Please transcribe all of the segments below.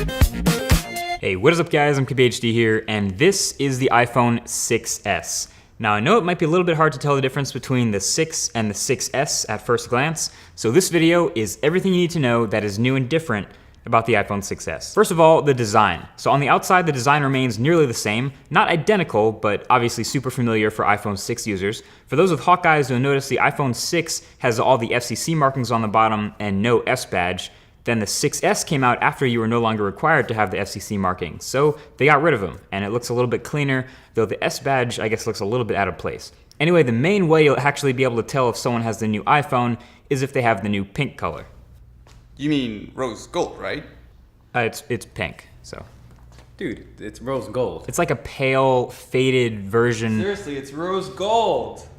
Hey, what is up guys? I'm KBHD here, and this is the iPhone 6S. Now I know it might be a little bit hard to tell the difference between the 6 and the 6S at first glance, so this video is everything you need to know that is new and different about the iPhone 6S. First of all, the design. So on the outside, the design remains nearly the same, not identical, but obviously super familiar for iPhone 6 users. For those with hawk eyes, you'll notice the iPhone 6 has all the FCC markings on the bottom and no S badge. Then the 6S came out after you were no longer required to have the FCC markings, so they got rid of them, and it looks a little bit cleaner, though the S badge, I guess, looks a little bit out of place. Anyway, the main way you'll actually be able to tell if someone has the new iPhone is if they have the new pink color. You mean rose gold, right? It's pink, so. Dude, it's rose gold. It's like a pale, faded version. Seriously, it's rose gold.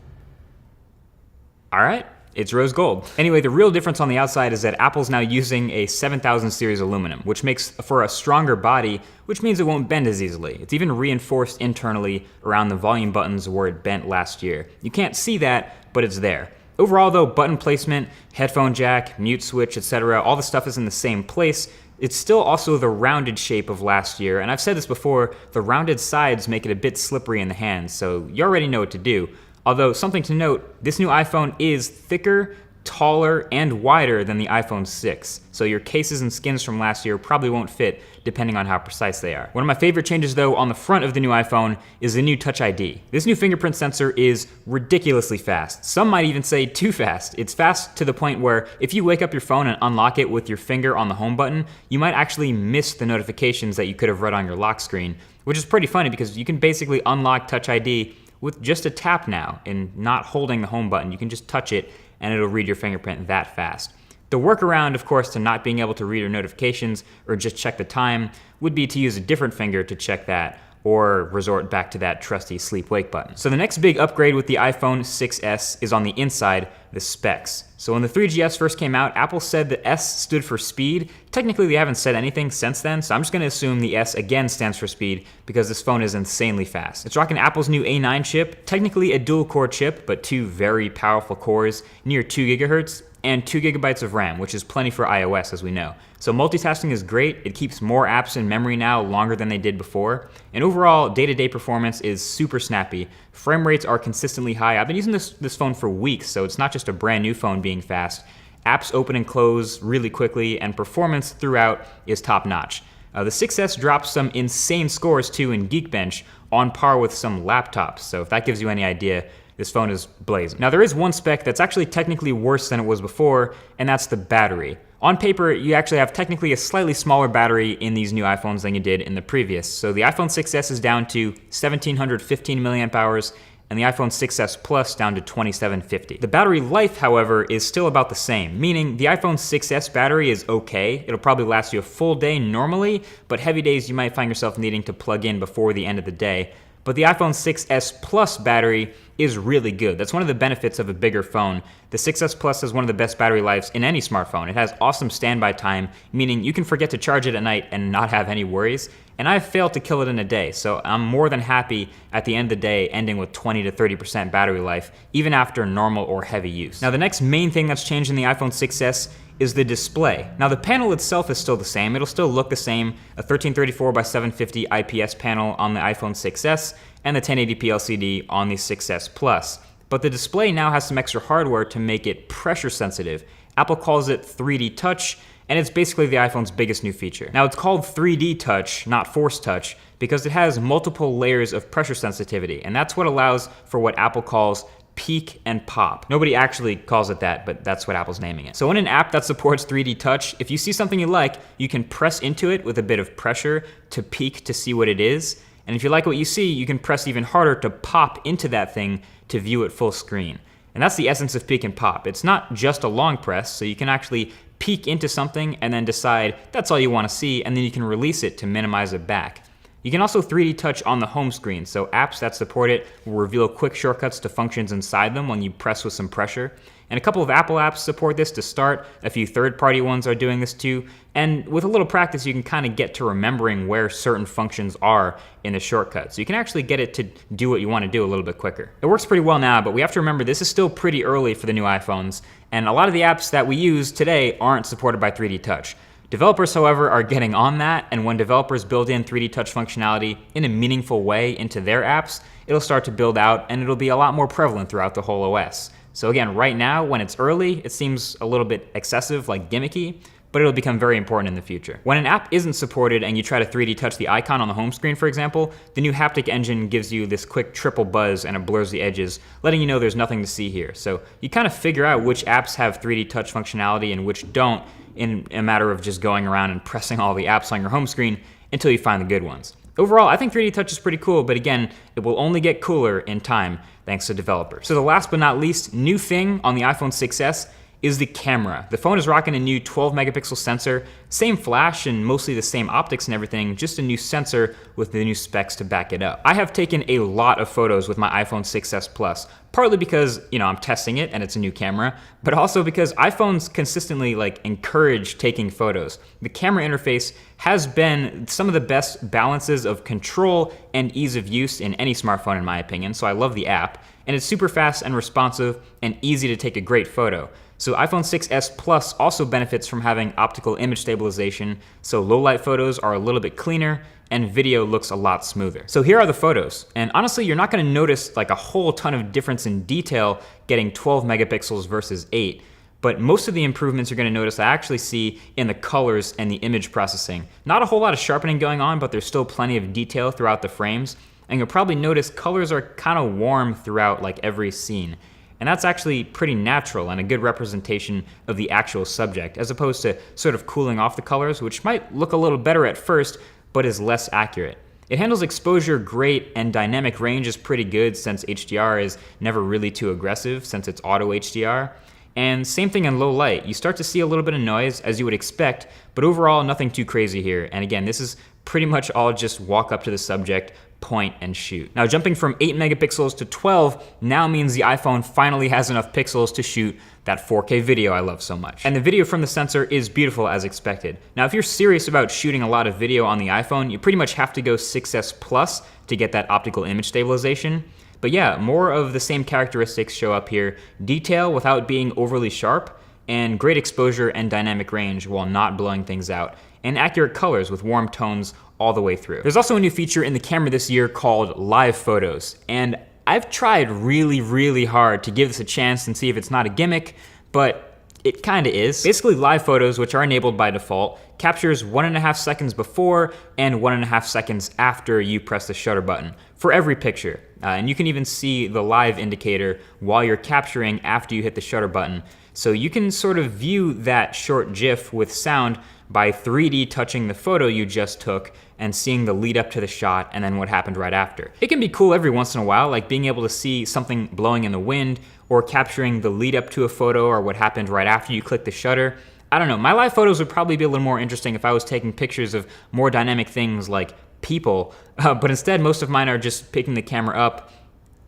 All right. It's rose gold. Anyway, the real difference on the outside is that Apple's now using a 7000 series aluminum, which makes for a stronger body, which means it won't bend as easily. It's even reinforced internally around the volume buttons where it bent last year. You can't see that, but it's there. Overall though, button placement, headphone jack, mute switch, etc., all the stuff is in the same place. It's still also the rounded shape of last year, and I've said this before, the rounded sides make it a bit slippery in the hands, so you already know what to do. Although, something to note, this new iPhone is thicker, taller, and wider than the iPhone 6. So your cases and skins from last year probably won't fit, depending on how precise they are. One of my favorite changes, though, on the front of the new iPhone is the new Touch ID. This new fingerprint sensor is ridiculously fast. Some might even say too fast. It's fast to the point where if you wake up your phone and unlock it with your finger on the home button, you might actually miss the notifications that you could have read on your lock screen, which is pretty funny because you can basically unlock Touch ID with just a tap now and not holding the home button. You can just touch it and it'll read your fingerprint that fast. The workaround, of course, to not being able to read your notifications or just check the time would be to use a different finger to check that or resort back to that trusty sleep-wake button. So the next big upgrade with the iPhone 6S is on the inside, the specs. So when the 3GS first came out, Apple said the S stood for speed. Technically, they haven't said anything since then, so I'm just gonna assume the S again stands for speed because this phone is insanely fast. It's rocking Apple's new A9 chip, technically a dual-core chip, but two very powerful cores, near 2 gigahertz, and 2 gigabytes of RAM, which is plenty for iOS, as we know. So multitasking is great. It keeps more apps in memory now longer than they did before. And overall, day-to-day performance is super snappy. Frame rates are consistently high. I've been using this phone for weeks, so it's not just a brand new phone being fast. Apps open and close really quickly, and performance throughout is top-notch. The 6S drops some insane scores too in Geekbench, on par with some laptops. So if that gives you any idea, this phone is blazing. Now there is one spec that's actually technically worse than it was before, and that's the battery. On paper, you actually have technically a slightly smaller battery in these new iPhones than you did in the previous. So the iPhone 6S is down to 1715 milliamp hours, and the iPhone 6S Plus down to 2750. The battery life, however, is still about the same, meaning the iPhone 6S battery is okay. It'll probably last you a full day normally, but heavy days you might find yourself needing to plug in before the end of the day. But the iPhone 6S Plus battery is really good. That's one of the benefits of a bigger phone. The 6S Plus has one of the best battery lives in any smartphone. It has awesome standby time, meaning you can forget to charge it at night and not have any worries. And I've failed to kill it in a day, so I'm more than happy at the end of the day ending with 20 to 30% battery life, even after normal or heavy use. Now the next main thing that's changed in the iPhone 6S is the display. Now the panel itself is still the same. It'll still look the same, a 1334 by 750 IPS panel on the iPhone 6S and the 1080p LCD on the 6S Plus. But the display now has some extra hardware to make it pressure sensitive. Apple calls it 3D Touch, and it's basically the iPhone's biggest new feature. Now it's called 3D Touch, not Force Touch, because it has multiple layers of pressure sensitivity, and that's what allows for what Apple calls peak and pop. Nobody actually calls it that, but that's what Apple's naming it. So in an app that supports 3D Touch, if you see something you like, you can press into it with a bit of pressure to peek to see what it is. And if you like what you see, you can press even harder to pop into that thing to view it full screen. And that's the essence of peek and pop. It's not just a long press, so you can actually peek into something and then decide that's all you want to see, and then you can release it to minimize it back. You can also 3D touch on the home screen, so apps that support it will reveal quick shortcuts to functions inside them when you press with some pressure. And a couple of Apple apps support this to start, a few third-party ones are doing this too, and with a little practice you can kind of get to remembering where certain functions are in the shortcut. So you can actually get it to do what you want to do a little bit quicker. It works pretty well now, but we have to remember this is still pretty early for the new iPhones, and a lot of the apps that we use today aren't supported by 3D touch. Developers, however, are getting on that, and when developers build in 3D touch functionality in a meaningful way into their apps, it'll start to build out and it'll be a lot more prevalent throughout the whole OS. So again, right now, when it's early, it seems a little bit excessive, like gimmicky, but it'll become very important in the future. When an app isn't supported and you try to 3D touch the icon on the home screen, for example, the new haptic engine gives you this quick triple buzz and it blurs the edges, letting you know there's nothing to see here. So you kind of figure out which apps have 3D touch functionality and which don't in a matter of just going around and pressing all the apps on your home screen until you find the good ones. Overall, I think 3D touch is pretty cool, but again, it will only get cooler in time thanks to developers. So the last but not least new thing on the iPhone 6s is the camera. The phone is rocking a new 12 megapixel sensor, same flash and mostly the same optics and everything, just a new sensor with the new specs to back it up. I have taken a lot of photos with my iPhone 6s Plus, partly because, I'm testing it and it's a new camera, but also because iPhones consistently encourage taking photos. The camera interface has been some of the best balances of control and ease of use in any smartphone in my opinion, so I love the app, and it's super fast and responsive and easy to take a great photo. So iPhone 6s Plus also benefits from having optical image stabilization, so low light photos are a little bit cleaner and video looks a lot smoother. So here are the photos, and honestly you're not gonna notice a whole ton of difference in detail getting 12 megapixels versus 8, but most of the improvements you're gonna notice I actually see in the colors and the image processing. Not a whole lot of sharpening going on, but there's still plenty of detail throughout the frames, and you'll probably notice colors are kind of warm throughout every scene. And that's actually pretty natural and a good representation of the actual subject, as opposed to sort of cooling off the colors, which might look a little better at first, but is less accurate. It handles exposure great, and dynamic range is pretty good since HDR is never really too aggressive since it's auto HDR. And same thing in low light. You start to see a little bit of noise as you would expect, but overall nothing too crazy here. And again, this is pretty much all just walk up to the subject, point and shoot. Now jumping from 8 megapixels to 12 now means the iPhone finally has enough pixels to shoot that 4K video I love so much. And the video from the sensor is beautiful as expected. Now if you're serious about shooting a lot of video on the iPhone, you pretty much have to go 6s Plus to get that optical image stabilization. But yeah, more of the same characteristics show up here. Detail without being overly sharp, and great exposure and dynamic range while not blowing things out, and accurate colors with warm tones all the way through. There's also a new feature in the camera this year called live photos, and I've tried really hard to give this a chance and see if it's not a gimmick, but it kinda is. Basically, live photos, which are enabled by default, captures 1.5 seconds before and 1.5 seconds after you press the shutter button for every picture. And you can even see the live indicator while you're capturing after you hit the shutter button. So you can sort of view that short GIF with sound by 3D touching the photo you just took and seeing the lead up to the shot and then what happened right after. It can be cool every once in a while, like being able to see something blowing in the wind or capturing the lead up to a photo or what happened right after you click the shutter. I don't know, my live photos would probably be a little more interesting if I was taking pictures of more dynamic things like people, but instead most of mine are just picking the camera up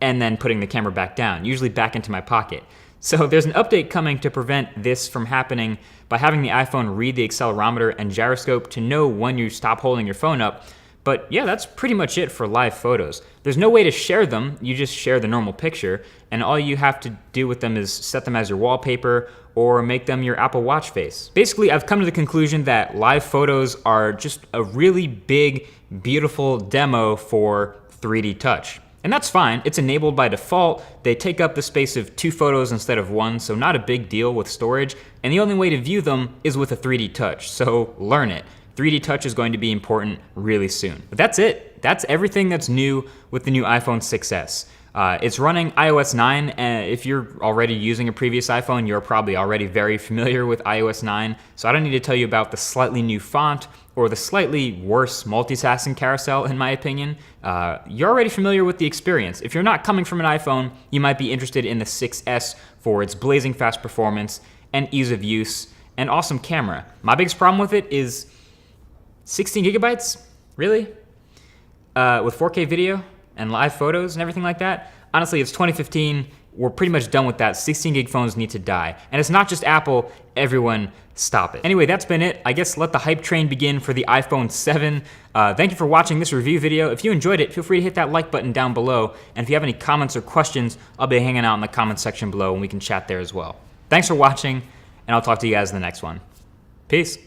and then putting the camera back down, usually back into my pocket. So there's an update coming to prevent this from happening by having the iPhone read the accelerometer and gyroscope to know when you stop holding your phone up. But yeah, that's pretty much it for live photos. There's no way to share them, you just share the normal picture, and all you have to do with them is set them as your wallpaper or make them your Apple Watch face. Basically, I've come to the conclusion that live photos are just a really big, beautiful demo for 3D touch. And that's fine, it's enabled by default. They take up the space of 2 photos instead of 1, so not a big deal with storage. And the only way to view them is with a 3D touch, so learn it. 3D touch is going to be important really soon. But that's it. That's everything that's new with the new iPhone 6s. It's running iOS 9, and if you're already using a previous iPhone, you're probably already very familiar with iOS 9, so I don't need to tell you about the slightly new font or the slightly worse multitasking carousel, in my opinion. You're already familiar with the experience. If you're not coming from an iPhone, you might be interested in the 6s for its blazing fast performance and ease of use and awesome camera. My biggest problem with it is 16 gigabytes? Really? With 4K video and live photos and everything like that? Honestly, it's 2015. We're pretty much done with that. 16 gig phones need to die. And it's not just Apple, everyone stop it. Anyway, that's been it. I guess let the hype train begin for the iPhone 7. Thank you for watching this review video. If you enjoyed it, feel free to hit that like button down below. And if you have any comments or questions, I'll be hanging out in the comments section below and we can chat there as well. Thanks for watching, and I'll talk to you guys in the next one. Peace.